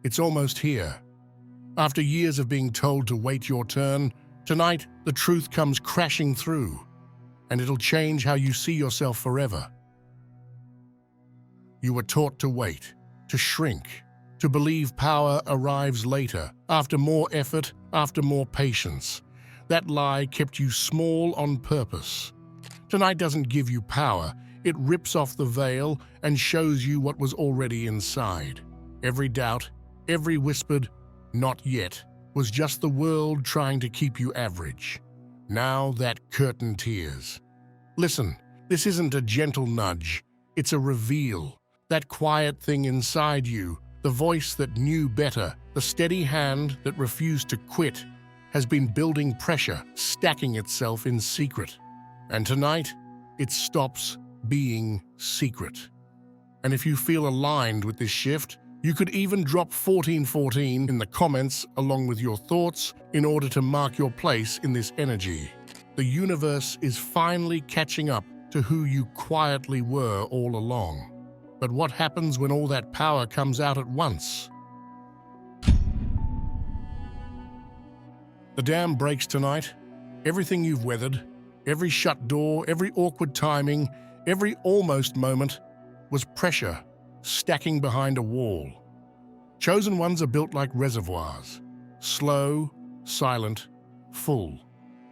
It's almost here. After years of being told to wait your turn, tonight the truth comes crashing through, and it'll change how you see yourself forever. You were taught to wait, to shrink, to believe power arrives later, after more effort, after more patience. That lie kept you small on purpose. Tonight doesn't give you power, it rips off the veil and shows you what was already inside. Every doubt, every whispered, "Not yet," was just the world trying to keep you average. Now that curtain tears. Listen, this isn't a gentle nudge, it's a reveal. That quiet thing inside you, the voice that knew better, the steady hand that refused to quit, has been building pressure, stacking itself in secret. And tonight, it stops being secret. And if you feel aligned with this shift, you could even drop 1414 in the comments along with your thoughts in order to mark your place in this energy. The universe is finally catching up to who you quietly were all along. But what happens when all that power comes out at once? The dam breaks tonight. Everything you've weathered, every shut door, every awkward timing, every almost moment was pressure stacking behind a wall. Chosen ones are built like reservoirs, slow, silent, full.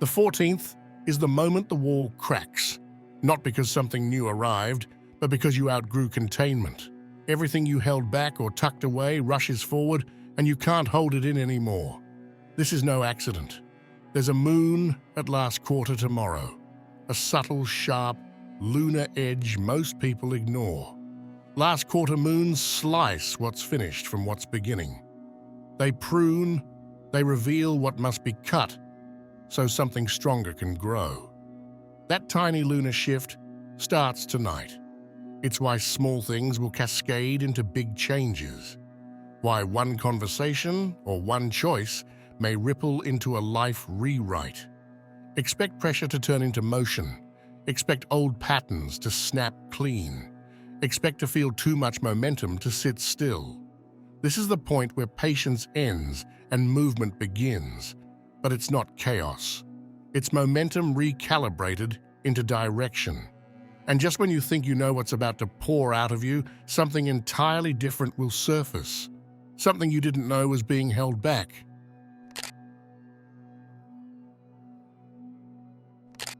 The 14th is the moment the wall cracks, not because something new arrived, but because you outgrew containment. Everything you held back or tucked away rushes forward, and you can't hold it in anymore. This is no accident. There's a moon at last quarter tomorrow, a subtle, sharp, lunar edge most people ignore. Last quarter moons slice what's finished from what's beginning. They prune, they reveal what must be cut, so something stronger can grow. That tiny lunar shift starts tonight. It's why small things will cascade into big changes. Why one conversation or one choice may ripple into a life rewrite. Expect pressure to turn into motion. Expect old patterns to snap clean. Expect to feel too much momentum to sit still. This is the point where patience ends and movement begins. But it's not chaos. It's momentum recalibrated into direction. And just when you think you know what's about to pour out of you, something entirely different will surface. Something you didn't know was being held back.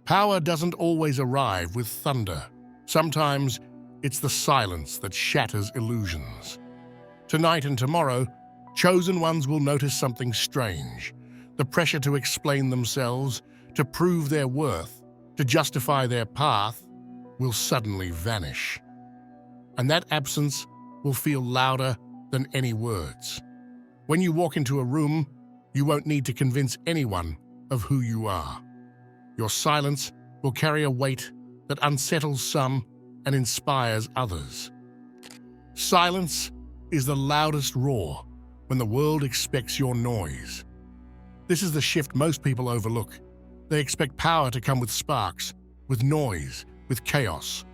Power doesn't always arrive with thunder. Sometimes it's the silence that shatters illusions. Tonight and tomorrow, chosen ones will notice something strange. The pressure to explain themselves, to prove their worth, to justify their path, will suddenly vanish. And that absence will feel louder than any words. When you walk into a room, you won't need to convince anyone of who you are. Your silence will carry a weight that unsettles some and inspires others. Silence is the loudest roar when the world expects your noise. This is the shift most people overlook. They expect power to come with sparks, with noise, with chaos.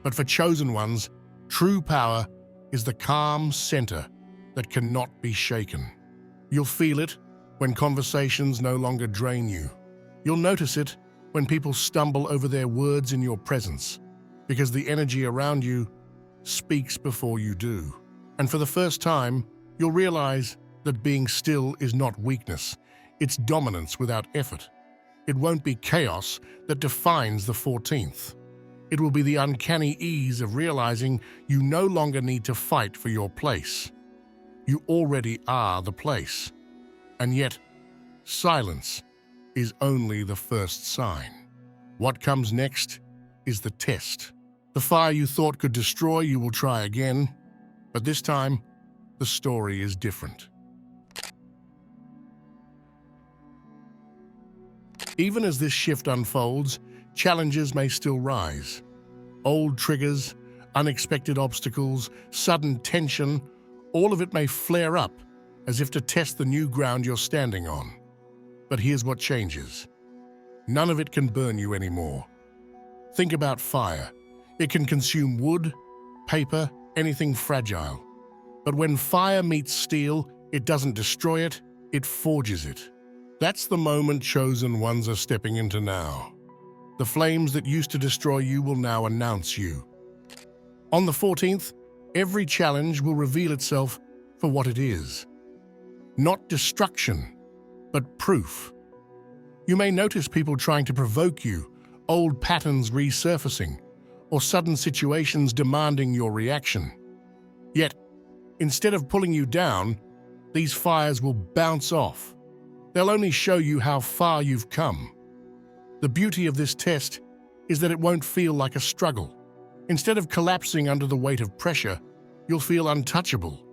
But for chosen ones, true power is the calm center that cannot be shaken. You'll feel it when conversations no longer drain you. You'll notice it when people stumble over their words in your presence, because the energy around you speaks before you do. And for the first time, you'll realize that being still is not weakness, it's dominance without effort. It won't be chaos that defines the 14th. It will be the uncanny ease of realizing you no longer need to fight for your place. You already are the place. And yet, silence is only the first sign. What comes next is the test. The fire you thought could destroy you will try again, but this time, the story is different. Even as this shift unfolds, challenges may still rise. Old triggers, unexpected obstacles, sudden tension, all of it may flare up as if to test the new ground you're standing on. But here's what changes. None of it can burn you anymore. Think about fire. It can consume wood, paper, anything fragile. But when fire meets steel, it doesn't destroy it, it forges it. That's the moment chosen ones are stepping into now. The flames that used to destroy you will now announce you. On the 14th, every challenge will reveal itself for what it is. Not destruction, but proof. You may notice people trying to provoke you, old patterns resurfacing, or sudden situations demanding your reaction. Yet, instead of pulling you down, these fires will bounce off. They'll only show you how far you've come. The beauty of this test is that it won't feel like a struggle. Instead of collapsing under the weight of pressure, you'll feel untouchable,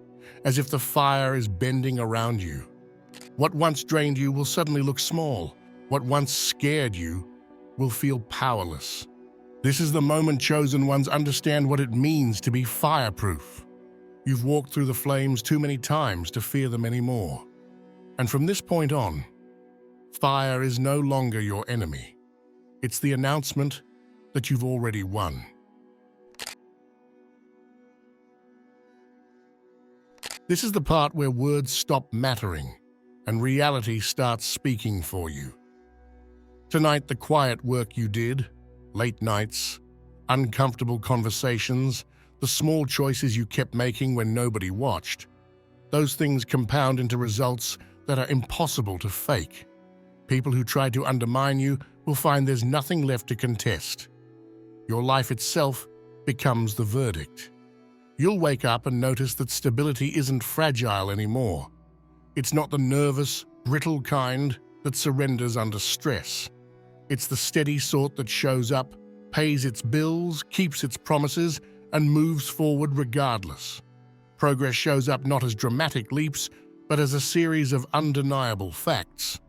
as if the fire is bending around you. What once drained you will suddenly look small. What once scared you will feel powerless. This is the moment chosen ones understand what it means to be fireproof. You've walked through the flames too many times to fear them anymore. And from this point on, fire is no longer your enemy. It's the announcement that you've already won. This is the part where words stop mattering and reality starts speaking for you. Tonight, the quiet work you did, late nights, uncomfortable conversations, the small choices you kept making when nobody watched, those things compound into results that are impossible to fake. People who try to undermine you will find there's nothing left to contest. Your life itself becomes the verdict. You'll wake up and notice that stability isn't fragile anymore. It's not the nervous, brittle kind that surrenders under stress. It's the steady sort that shows up, pays its bills, keeps its promises, and moves forward regardless. Progress shows up not as dramatic leaps, but as a series of undeniable facts.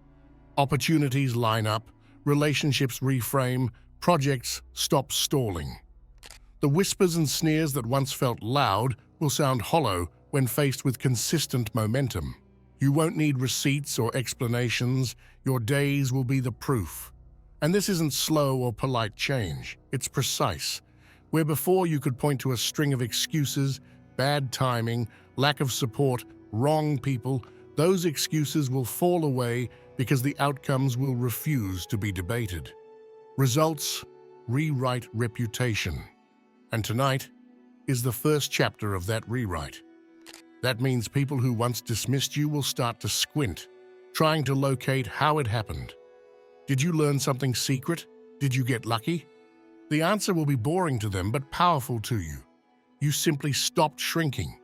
Opportunities line up, relationships reframe, projects stop stalling. The whispers and sneers that once felt loud will sound hollow when faced with consistent momentum. You won't need receipts or explanations, your days will be the proof. And this isn't slow or polite change, it's precise. Where before you could point to a string of excuses, bad timing, lack of support, wrong people, those excuses will fall away because the outcomes will refuse to be debated. Results rewrite reputation. And tonight is the first chapter of that rewrite. That means people who once dismissed you will start to squint, trying to locate how it happened. Did you learn something secret? Did you get lucky? The answer will be boring to them, but powerful to you. You simply stopped shrinking.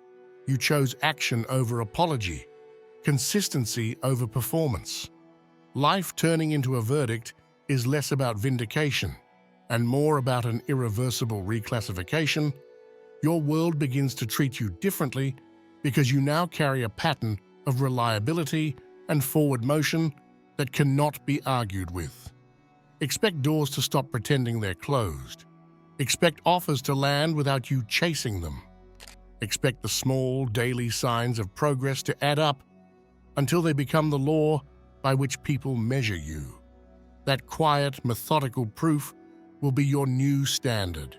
You chose action over apology, consistency over performance. Life turning into a verdict is less about vindication and more about an irreversible reclassification. Your world begins to treat you differently because you now carry a pattern of reliability and forward motion that cannot be argued with. Expect doors to stop pretending they're closed. Expect offers to land without you chasing them. Expect the small, daily signs of progress to add up until they become the law by which people measure you. That quiet, methodical proof will be your new standard,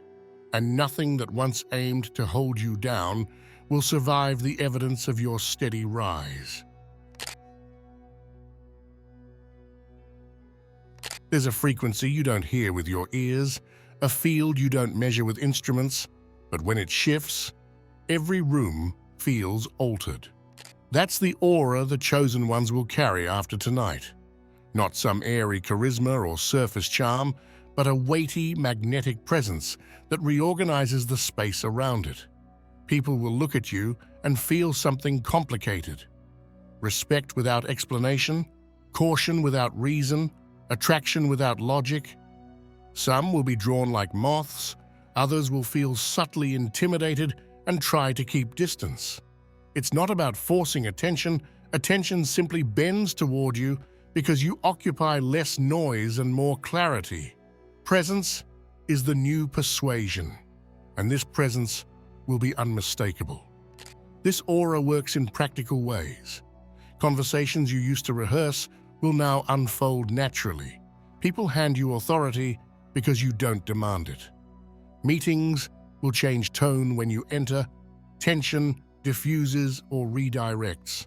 and nothing that once aimed to hold you down will survive the evidence of your steady rise. There's a frequency you don't hear with your ears, a field you don't measure with instruments, but when it shifts, every room feels altered. That's the aura the chosen ones will carry after tonight. Not some airy charisma or surface charm, but a weighty, magnetic presence that reorganizes the space around it. People will look at you and feel something complicated. Respect without explanation, caution without reason, attraction without logic. Some will be drawn like moths, others will feel subtly intimidated and try to keep distance. It's not about forcing attention. Attention simply bends toward you because you occupy less noise and more clarity. Presence is the new persuasion, and this presence will be unmistakable. This aura works in practical ways. Conversations you used to rehearse will now unfold naturally. People hand you authority because you don't demand it. Meetings will change tone when you enter, tension diffuses, or redirects.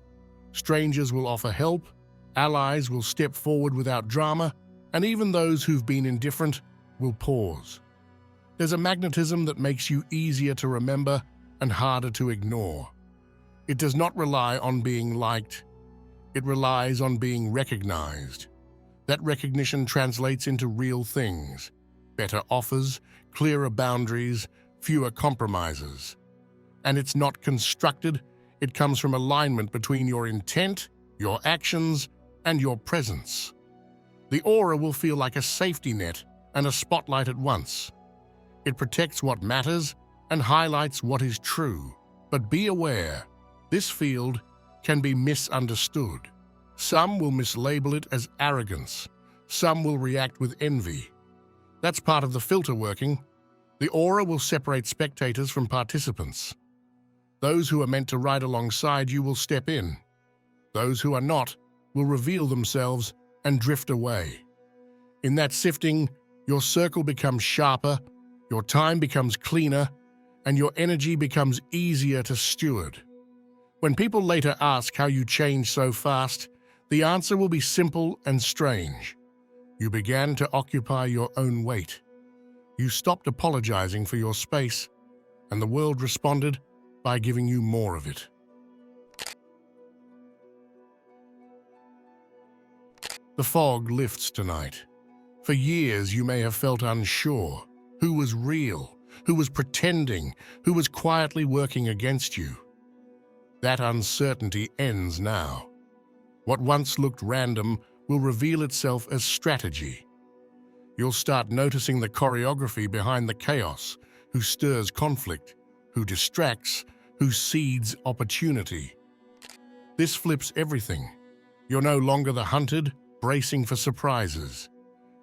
Strangers will offer help, allies will step forward without drama, and even those who've been indifferent will pause. There's a magnetism that makes you easier to remember and harder to ignore. It does not rely on being liked. It relies on being recognized. That recognition translates into real things: better offers, clearer boundaries, fewer compromises. And it's not constructed, it comes from alignment between your intent, your actions, and your presence. The aura will feel like a safety net and a spotlight at once. It protects what matters and highlights what is true. But be aware, this field can be misunderstood. Some will mislabel it as arrogance. Some will react with envy. That's part of the filter working. The aura will separate spectators from participants. Those who are meant to ride alongside you will step in. Those who are not will reveal themselves and drift away. In that sifting, your circle becomes sharper, your time becomes cleaner, and your energy becomes easier to steward. When people later ask how you changed so fast, the answer will be simple and strange. You began to occupy your own weight. You stopped apologizing for your space, and the world responded by giving you more of it. The fog lifts tonight. For years you may have felt unsure. Who was real? Who was pretending? Who was quietly working against you? That uncertainty ends now. What once looked random will reveal itself as strategy. You'll start noticing the choreography behind the chaos, who stirs conflict, who distracts, who seeds opportunity. This flips everything. You're no longer the hunted, bracing for surprises.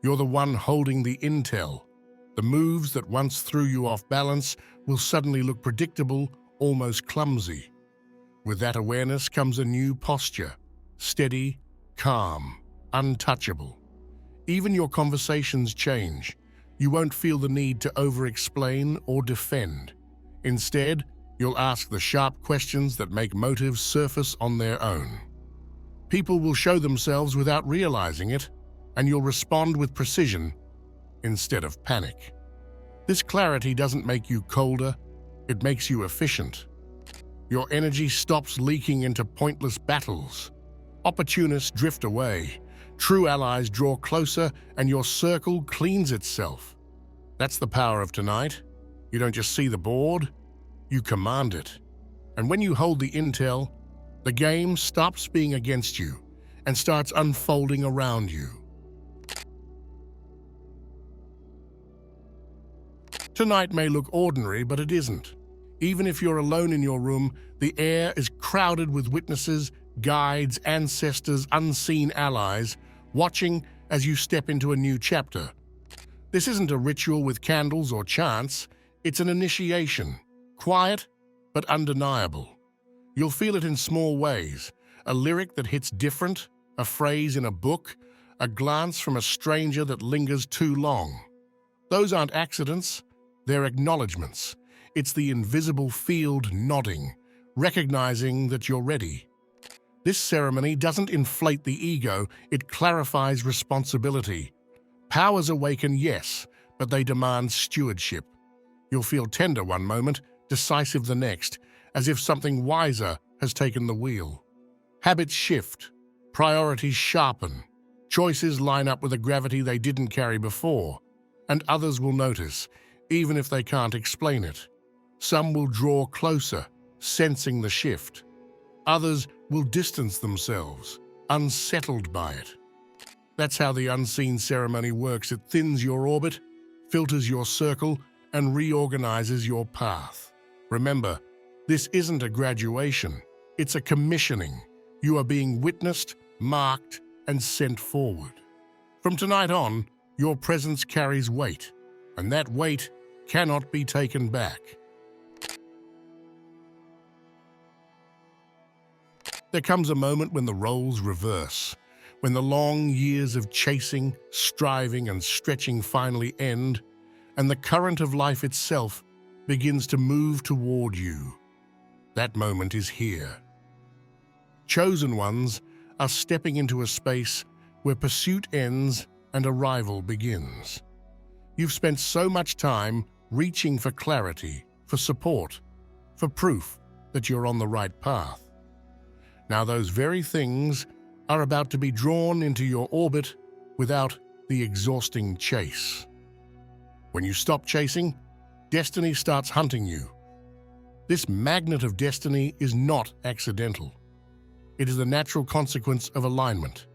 You're the one holding the intel. The moves that once threw you off balance will suddenly look predictable, almost clumsy. With that awareness comes a new posture: steady, calm, untouchable. Even your conversations change. You won't feel the need to over-explain or defend. Instead, you'll ask the sharp questions that make motives surface on their own. People will show themselves without realizing it, and you'll respond with precision instead of panic. This clarity doesn't make you colder, it makes you efficient. Your energy stops leaking into pointless battles. Opportunists drift away, true allies draw closer, and your circle cleans itself. That's the power of tonight. You don't just see the board, you command it. And when you hold the intel, the game stops being against you and starts unfolding around you. Tonight may look ordinary, but it isn't. Even if you're alone in your room, the air is crowded with witnesses, guides, ancestors, unseen allies, watching as you step into a new chapter. This isn't a ritual with candles or chants, it's an initiation, quiet but undeniable. You'll feel it in small ways: a lyric that hits different, a phrase in a book, a glance from a stranger that lingers too long. Those aren't accidents, they're acknowledgements. It's the invisible field nodding, recognizing that you're ready. This ceremony doesn't inflate the ego, it clarifies responsibility. Powers awaken, yes, but they demand stewardship. You'll feel tender one moment, decisive the next, as if something wiser has taken the wheel. Habits shift, priorities sharpen, choices line up with a gravity they didn't carry before, and others will notice, even if they can't explain it. Some will draw closer, sensing the shift. Others will distance themselves, unsettled by it. That's how the unseen ceremony works. It thins your orbit, filters your circle, and reorganizes your path. Remember, this isn't a graduation, it's a commissioning. You are being witnessed, marked, and sent forward. From tonight on, your presence carries weight, and that weight cannot be taken back. There comes a moment when the roles reverse, when the long years of chasing, striving, and stretching finally end, and the current of life itself begins to move toward you. That moment is here. Chosen ones are stepping into a space where pursuit ends and arrival begins. You've spent so much time reaching for clarity, for support, for proof that you're on the right path. Now those very things are about to be drawn into your orbit without the exhausting chase. When you stop chasing, destiny starts hunting you. This magnet of destiny is not accidental. It is the natural consequence of alignment.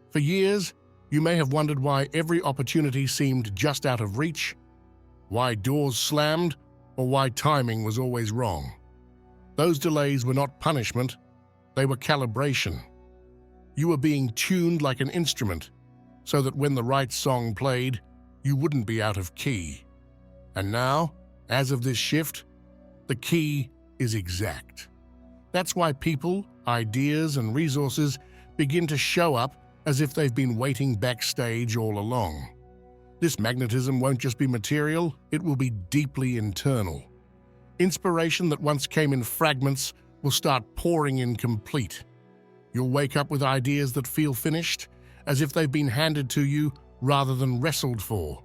For years, you may have wondered why every opportunity seemed just out of reach, why doors slammed, or why timing was always wrong. Those delays were not punishment, they were calibration. You were being tuned like an instrument, so that when the right song played, you wouldn't be out of key. And now, as of this shift, the key is exact. That's why people, ideas, and resources begin to show up as if they've been waiting backstage all along. This magnetism won't just be material, it will be deeply internal. Inspiration that once came in fragments will start pouring in complete. You'll wake up with ideas that feel finished, as if they've been handed to you rather than wrestled for.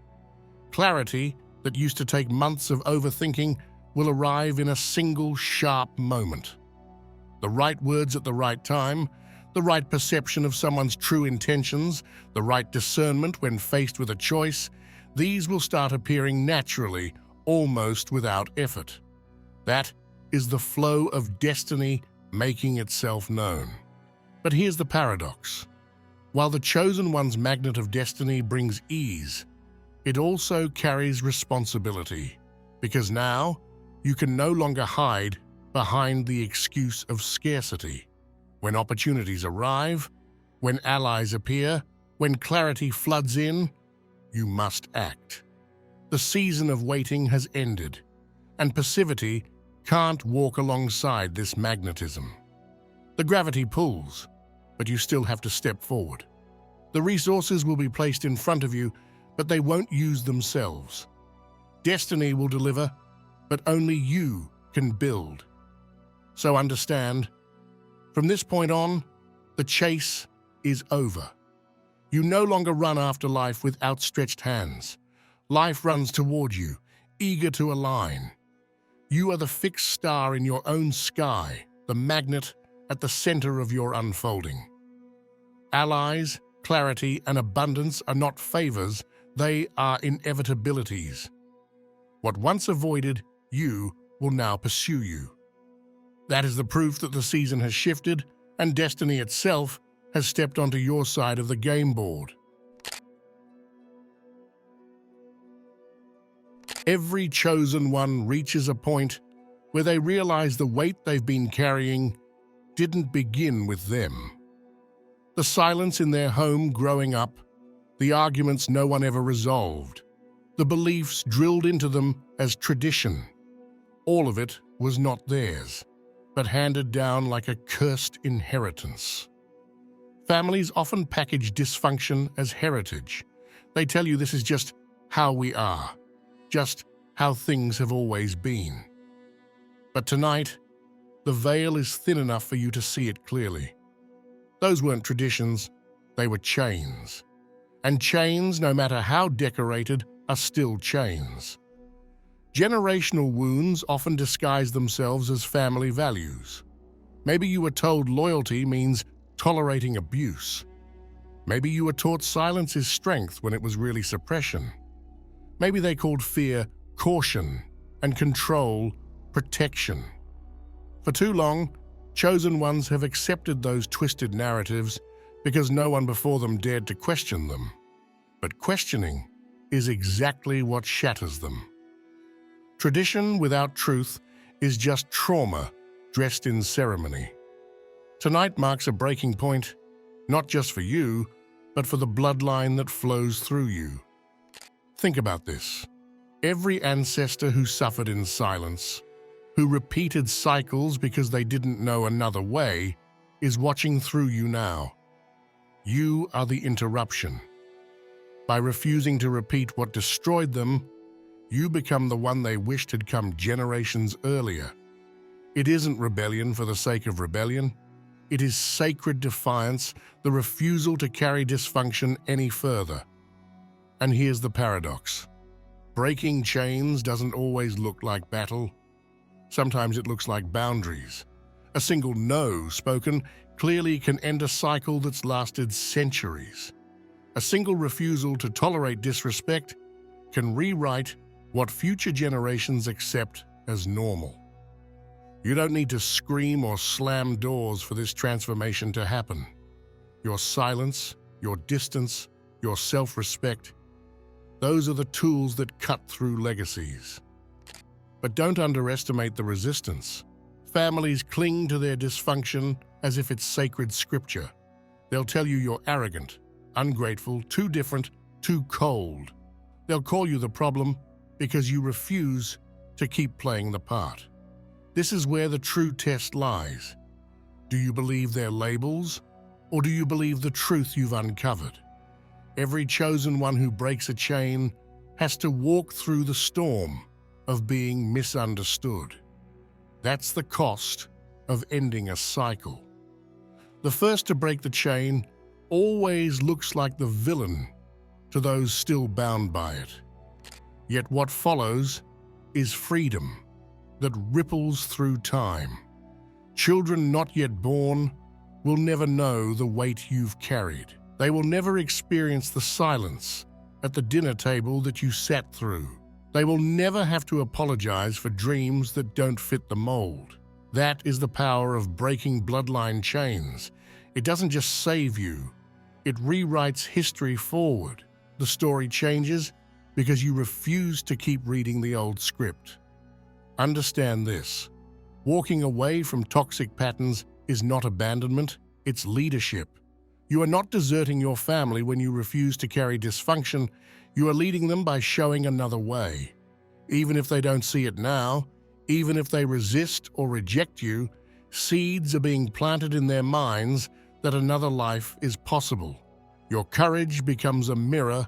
Clarity that used to take months of overthinking will arrive in a single sharp moment. The right words at the right time, the right perception of someone's true intentions, the right discernment when faced with a choice, these will start appearing naturally, almost without effort. That is the flow of destiny making itself known. But here's the paradox. While the chosen one's magnet of destiny brings ease, it also carries responsibility, because now you can no longer hide behind the excuse of scarcity. When opportunities arrive, when allies appear, when clarity floods in, you must act. The season of waiting has ended, and passivity can't walk alongside this magnetism. The gravity pulls, but you still have to step forward. The resources will be placed in front of you, but they won't use themselves. Destiny will deliver, but only you can build. So understand, from this point on, the chase is over. You no longer run after life with outstretched hands. Life runs toward you, eager to align. You are the fixed star in your own sky, the magnet at the center of your unfolding. Allies, clarity, and abundance are not favors, they are inevitabilities. What once avoided you will now pursue you. That is the proof that the season has shifted and destiny itself has stepped onto your side of the game board. Every chosen one reaches a point where they realize the weight they've been carrying didn't begin with them. The silence in their home growing up, the arguments no one ever resolved, the beliefs drilled into them as tradition, all of it was not theirs, but handed down like a cursed inheritance. Families often package dysfunction as heritage. They tell you this is just how we are, just how things have always been. But tonight, the veil is thin enough for you to see it clearly. Those weren't traditions, they were chains. And chains, no matter how decorated, are still chains. Generational wounds often disguise themselves as family values. Maybe you were told loyalty means tolerating abuse. Maybe you were taught silence is strength when it was really suppression. Maybe they called fear caution and control protection. For too long, chosen ones have accepted those twisted narratives because no one before them dared to question them. But questioning is exactly what shatters them. Tradition without truth is just trauma dressed in ceremony. Tonight marks a breaking point, not just for you, but for the bloodline that flows through you. Think about this. Every ancestor who suffered in silence, who repeated cycles because they didn't know another way, is watching through you now. You are the interruption. By refusing to repeat what destroyed them, you become the one they wished had come generations earlier. It isn't rebellion for the sake of rebellion. It is sacred defiance, the refusal to carry dysfunction any further. And here's the paradox. Breaking chains doesn't always look like battle. Sometimes it looks like boundaries. A single no spoken clearly can end a cycle that's lasted centuries. A single refusal to tolerate disrespect can rewrite what future generations accept as normal. You don't need to scream or slam doors for this transformation to happen. Your silence, your distance, your self-respect, those are the tools that cut through legacies. But don't underestimate the resistance. Families cling to their dysfunction as if it's sacred scripture. They'll tell you you're arrogant, ungrateful, too different, too cold. They'll call you the problem because you refuse to keep playing the part. This is where the true test lies. Do you believe their labels, or do you believe the truth you've uncovered? Every chosen one who breaks a chain has to walk through the storm of being misunderstood. That's the cost of ending a cycle. The first to break the chain always looks like the villain to those still bound by it. Yet what follows is freedom that ripples through time. Children not yet born will never know the weight you've carried. They will never experience the silence at the dinner table that you sat through. They will never have to apologize for dreams that don't fit the mold. That is the power of breaking bloodline chains. It doesn't just save you, it rewrites history forward. The story changes because you refuse to keep reading the old script. Understand this. Walking away from toxic patterns is not abandonment, it's leadership. You are not deserting your family when you refuse to carry dysfunction. You are leading them by showing another way. Even if they don't see it now, even if they resist or reject you, seeds are being planted in their minds that another life is possible. Your courage becomes a mirror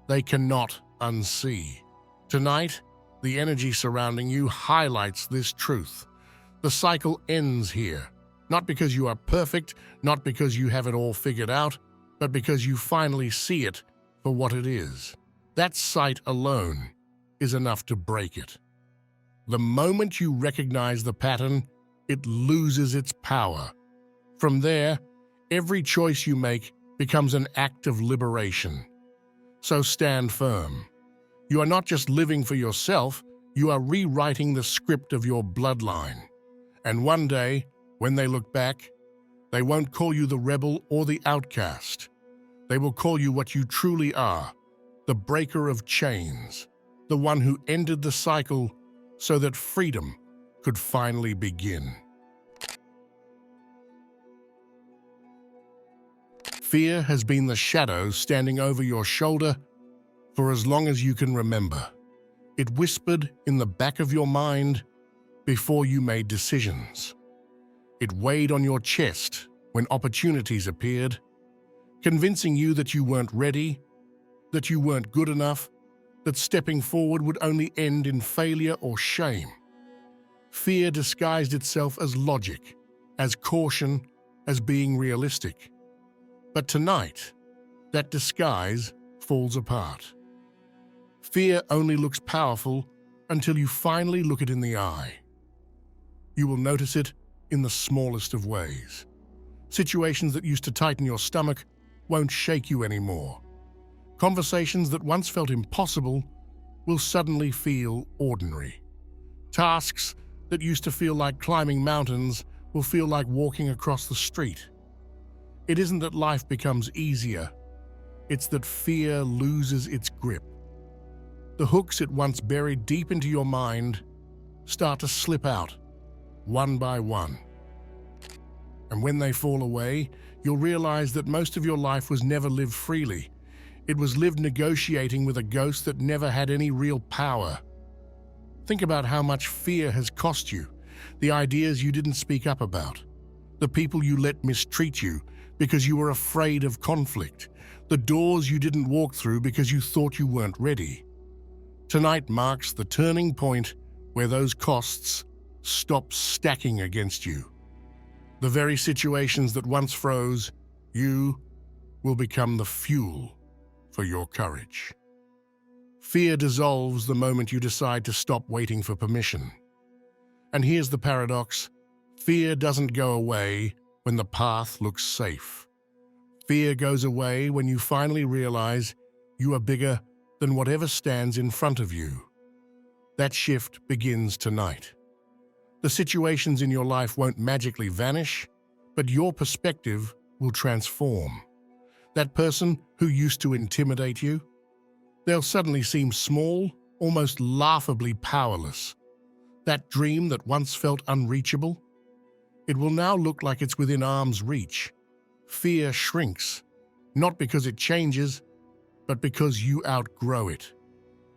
they cannot unsee. Tonight, the energy surrounding you highlights this truth. The cycle ends here, not because you are perfect, not because you have it all figured out, but because you finally see it for what it is. That sight alone is enough to break it. The moment you recognize the pattern, it loses its power. From there, every choice you make becomes an act of liberation. So stand firm. You are not just living for yourself, you are rewriting the script of your bloodline. And one day, when they look back, they won't call you the rebel or the outcast. They will call you what you truly are, the breaker of chains, the one who ended the cycle so that freedom could finally begin. Fear has been the shadow standing over your shoulder for as long as you can remember. It whispered in the back of your mind before you made decisions. It weighed on your chest when opportunities appeared, convincing you that you weren't ready, that you weren't good enough, that stepping forward would only end in failure or shame. Fear disguised itself as logic, as caution, as being realistic. But tonight, that disguise falls apart. Fear only looks powerful until you finally look it in the eye. You will notice it in the smallest of ways. Situations that used to tighten your stomach won't shake you anymore. Conversations that once felt impossible will suddenly feel ordinary. Tasks that used to feel like climbing mountains will feel like walking across the street. It isn't that life becomes easier, it's that fear loses its grip. The hooks it once buried deep into your mind start to slip out, one by one. And when they fall away, you'll realize that most of your life was never lived freely. It was lived negotiating with a ghost that never had any real power. Think about how much fear has cost you, the ideas you didn't speak up about, the people you let mistreat you because you were afraid of conflict, the doors you didn't walk through because you thought you weren't ready. Tonight marks the turning point where those costs stop stacking against you. The very situations that once froze you will become the fuel for your courage. Fear dissolves the moment you decide to stop waiting for permission. And here's the paradox: fear doesn't go away when the path looks safe. Fear goes away when you finally realize you are bigger than whatever stands in front of you. That shift begins tonight. The situations in your life won't magically vanish, but your perspective will transform. That person who used to intimidate you, they'll suddenly seem small, almost laughably powerless. That dream that once felt unreachable, it will now look like it's within arm's reach. Fear shrinks, not because it changes, but because you outgrow it.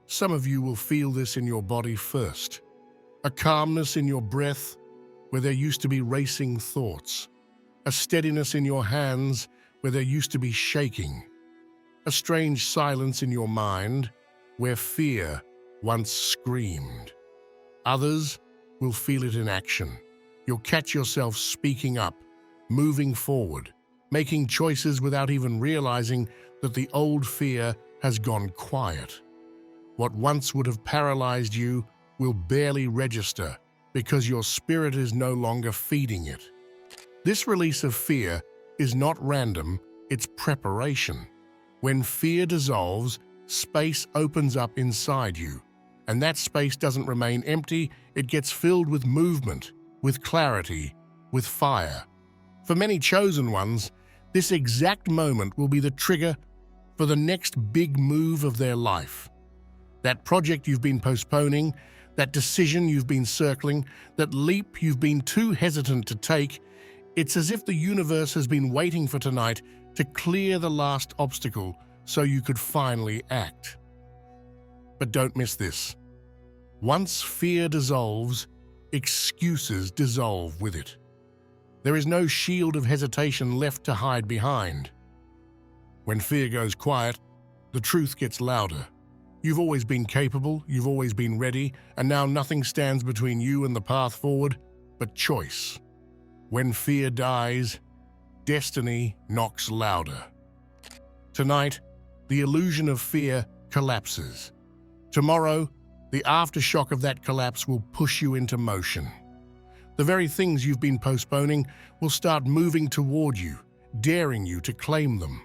Some of you will feel this in your body first. A calmness in your breath where there used to be racing thoughts. A steadiness in your hands where there used to be shaking. A strange silence in your mind where fear once screamed. Others will feel it in action. You'll catch yourself speaking up, moving forward, making choices without even realizing that the old fear has gone quiet. What once would have paralyzed you will barely register because your spirit is no longer feeding it. This release of fear is not random, it's preparation. When fear dissolves, space opens up inside you, and that space doesn't remain empty, it gets filled with movement, with clarity, with fire. For many chosen ones, this exact moment will be the trigger for the next big move of their life. That project you've been postponing, that decision you've been circling, that leap you've been too hesitant to take, it's as if the universe has been waiting for tonight to clear the last obstacle so you could finally act. But don't miss this. Once fear dissolves, excuses dissolve with it. There is no shield of hesitation left to hide behind. When fear goes quiet, the truth gets louder. You've always been capable, you've always been ready, and now nothing stands between you and the path forward but choice. When fear dies, destiny knocks louder. Tonight, the illusion of fear collapses. Tomorrow, the aftershock of that collapse will push you into motion. The very things you've been postponing will start moving toward you, daring you to claim them.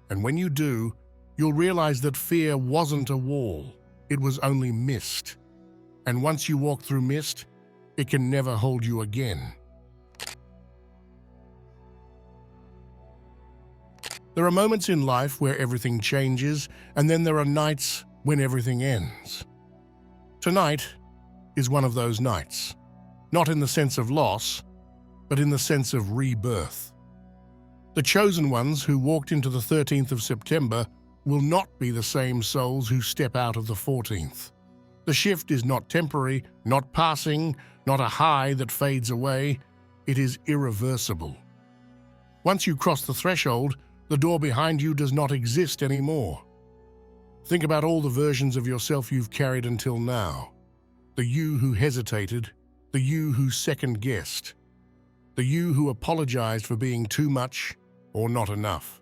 And when you do, you'll realize that fear wasn't a wall, it was only mist. And once you walk through mist, it can never hold you again. There are moments in life where everything changes, and then there are nights when everything ends. Tonight is one of those nights, not in the sense of loss, but in the sense of rebirth. The chosen ones who walked into the 13th of September will not be the same souls who step out of the 14th. The shift is not temporary, not passing, not a high that fades away. It is irreversible. Once you cross the threshold, the door behind you does not exist anymore. Think about all the versions of yourself you've carried until now. The you who hesitated, the you who second-guessed, the you who apologized for being too much or not enough.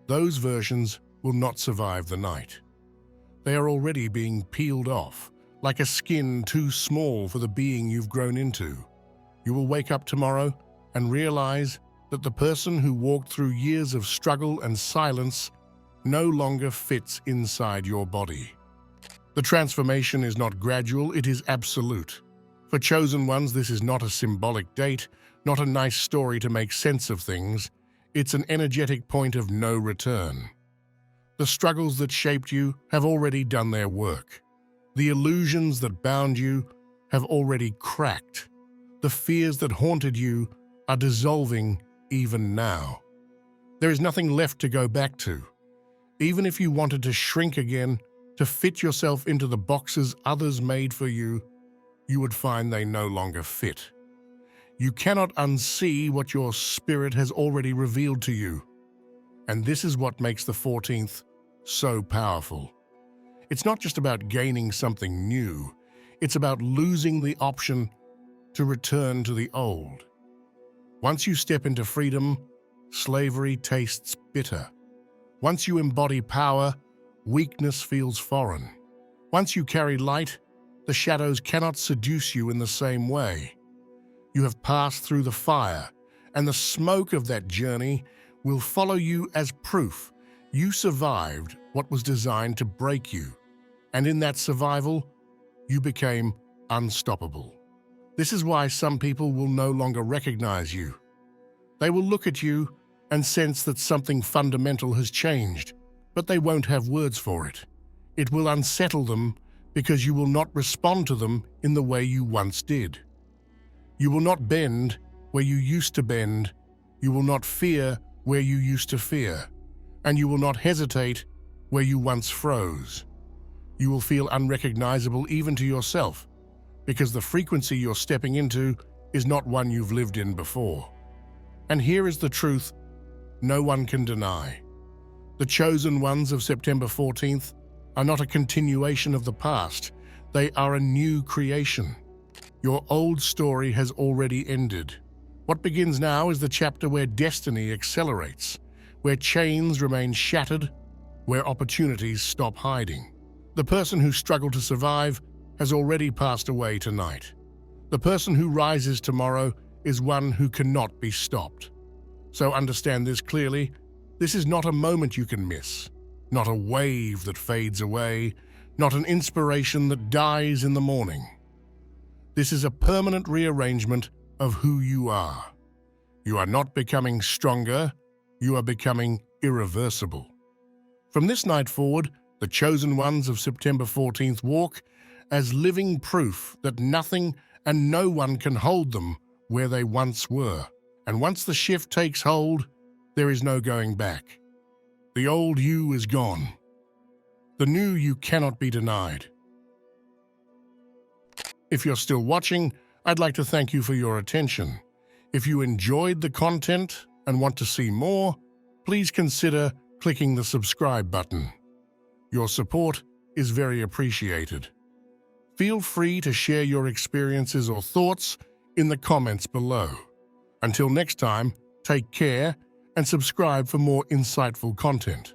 Those versions will not survive the night. They are already being peeled off, like a skin too small for the being you've grown into. You will wake up tomorrow and realize that the person who walked through years of struggle and silence no longer fits inside your body. The transformation is not gradual, it is absolute. For chosen ones, this is not a symbolic date, not a nice story to make sense of things. It's an energetic point of no return. The struggles that shaped you have already done their work. The illusions that bound you have already cracked. The fears that haunted you are dissolving even now. There is nothing left to go back to. Even if you wanted to shrink again, to fit yourself into the boxes others made for you, you would find they no longer fit. You cannot unsee what your spirit has already revealed to you. And this is what makes the 14th so powerful. It's not just about gaining something new. It's about losing the option to return to the old. Once you step into freedom, slavery tastes bitter. Once you embody power, weakness feels foreign. Once you carry light, the shadows cannot seduce you in the same way. You have passed through the fire, and the smoke of that journey will follow you as proof you survived what was designed to break you. And in that survival, you became unstoppable. This is why some people will no longer recognize you. They will look at you and sense that something fundamental has changed, but they won't have words for it. It will unsettle them because you will not respond to them in the way you once did. You will not bend where you used to bend, you will not fear where you used to fear, and you will not hesitate where you once froze. You will feel unrecognizable even to yourself, because the frequency you're stepping into is not one you've lived in before. And here is the truth no one can deny. The chosen ones of September 14th are not a continuation of the past, they are a new creation. Your old story has already ended. What begins now is the chapter where destiny accelerates, where chains remain shattered, where opportunities stop hiding. The person who struggled to survive has already passed away tonight. The person who rises tomorrow is one who cannot be stopped. So understand this clearly, this is not a moment you can miss, not a wave that fades away, not an inspiration that dies in the morning. This is a permanent rearrangement of who you are. You are not becoming stronger, you are becoming irreversible. From this night forward, the chosen ones of September 14th walk as living proof that nothing and no one can hold them where they once were. And once the shift takes hold, there is no going back. The old you is gone. The new you cannot be denied. If you're still watching, I'd like to thank you for your attention. If you enjoyed the content and want to see more, please consider clicking the subscribe button. Your support is very appreciated. Feel free to share your experiences or thoughts in the comments below. Until next time, take care and subscribe for more insightful content.